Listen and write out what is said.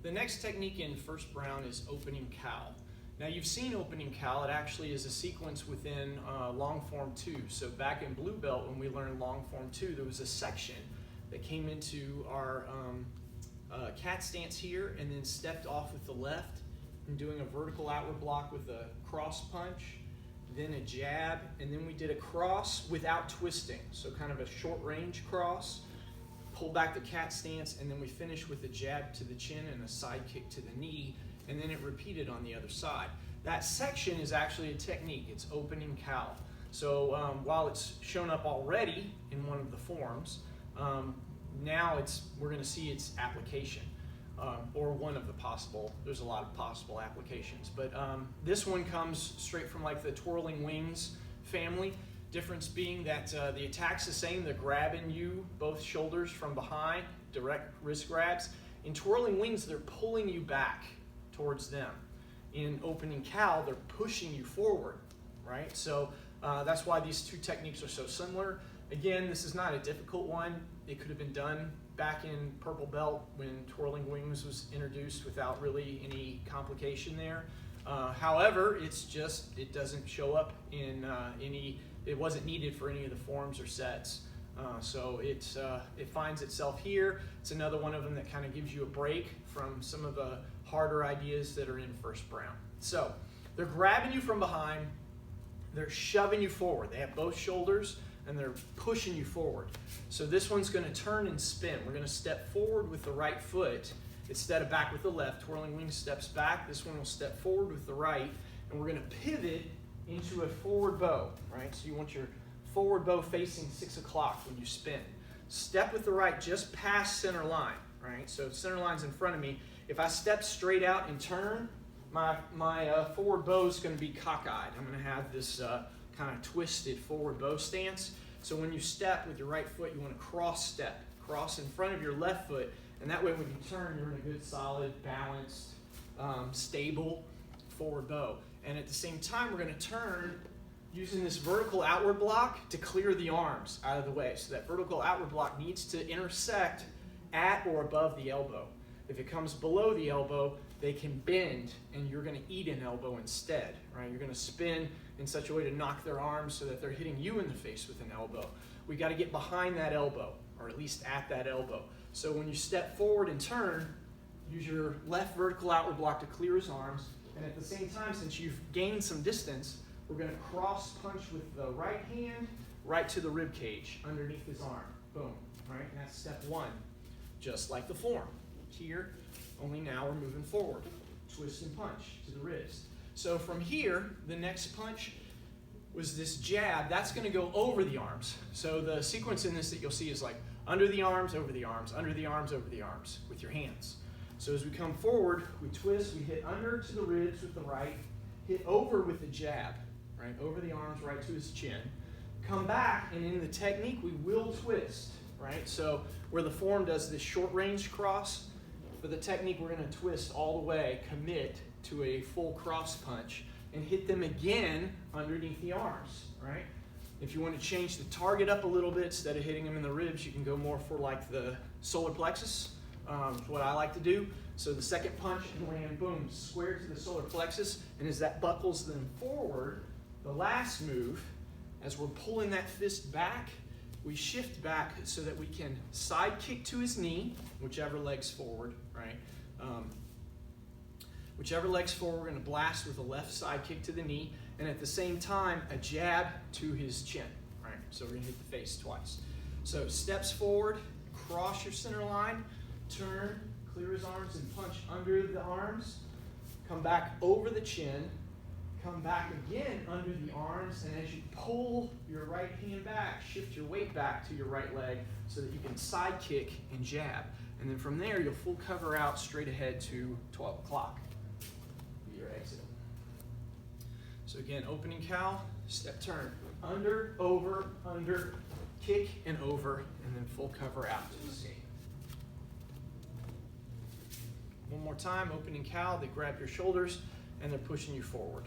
The next technique in First Brown is opening cowl. Now you've seen opening cowl. It actually is a sequence within long form 2. So back in blue belt when we learned long form 2, there was a section that came into our cat stance here and then stepped off with the left and doing a vertical outward block with a cross punch, then a jab, and then we did a cross without twisting. So kind of a short range cross, pull back the cat stance, and then we finish with a jab to the chin and a side kick to the knee, and then it repeated on the other side. That section is actually a technique. It's opening cowl. So while it's shown up already in one of the forms, now we're going to see its application, or one of the possible. There's a lot of possible applications, but this one comes straight from like the twirling wings family. Difference being that the attack's the same. They're grabbing you both shoulders from behind, direct wrist grabs. In twirling wings, they're pulling you back towards them. In opening cowl, they're pushing you forward, right? So that's why these two techniques are so similar. Again, this is not a difficult one. It could have been done back in purple belt when twirling wings was introduced without really any complication there. However, it doesn't show up in it wasn't needed for any of the forms or sets. So it finds itself here. It's another one of them that kind of gives you a break from some of the harder ideas that are in First Brown. So they're grabbing you from behind, they're shoving you forward. They have both shoulders and they're pushing you forward. So this one's going to turn and spin. We're going to step forward with the right foot instead of back with the left. Twirling wings steps back. This one will step forward with the right, and we're going to pivot into a forward bow, right? So you want your forward bow facing 6 o'clock when you spin. Step with the right just past center line, right? So center line's in front of me. If I step straight out and turn, my forward bow is going to be cockeyed. I'm going to have this kind of twisted forward bow stance. So when you step with your right foot, you want to cross step, cross in front of your left foot, and that way when you turn, you're in a good, solid, balanced, stable forward bow. And at the same time, we're going to turn using this vertical outward block to clear the arms out of the way. So that vertical outward block needs to intersect at or above the elbow. If it comes below the elbow, they can bend and you're going to eat an elbow instead, right? You're going to spin in such a way to knock their arms so that they're hitting you in the face with an elbow. We got to get behind that elbow, or at least at that elbow. So when you step forward and turn, use your left vertical outward block to clear his arms. And at the same time, since you've gained some distance, we're going to cross punch with the right hand right to the rib cage underneath his arm. Boom, right? And that's step one, just like the form. Here, only now we're moving forward. Twist and punch to the wrist. So from here, the next punch was this jab. That's going to go over the arms. So the sequence in this that you'll see is like under the arms, over the arms, under the arms, over the arms with your hands. So as we come forward, we twist, we hit under to the ribs with the right, hit over with the jab, right? Over the arms, right to his chin. Come back, and in the technique, we will twist, right? So where the form does this short range cross, for the technique, we're going to twist all the way, commit to a full cross punch, and hit them again underneath the arms, right? If you want to change the target up a little bit, instead of hitting them in the ribs, you can go more for like the solar plexus, is what I like to do. So the second punch can land, boom, square to the solar plexus, and as that buckles them forward, the last move, as we're pulling that fist back, we shift back so that we can side kick to his knee, whichever leg's forward, right? Whichever leg's forward, we're going to blast with a left side kick to the knee, and at the same time, a jab to his chin, right? So we're going to hit the face twice. So steps forward, cross your center line, turn, clear his arms and punch under the arms, come back over the chin, come back again under the arms, and as you pull your right hand back, shift your weight back to your right leg so that you can side kick and jab. And then from there, you'll full cover out straight ahead to 12 o'clock. Be your exit. So again, opening cowl, step turn, under, kick and over, and then full cover out to escape. One more time, opening cowl, they grab your shoulders and they're pushing you forward.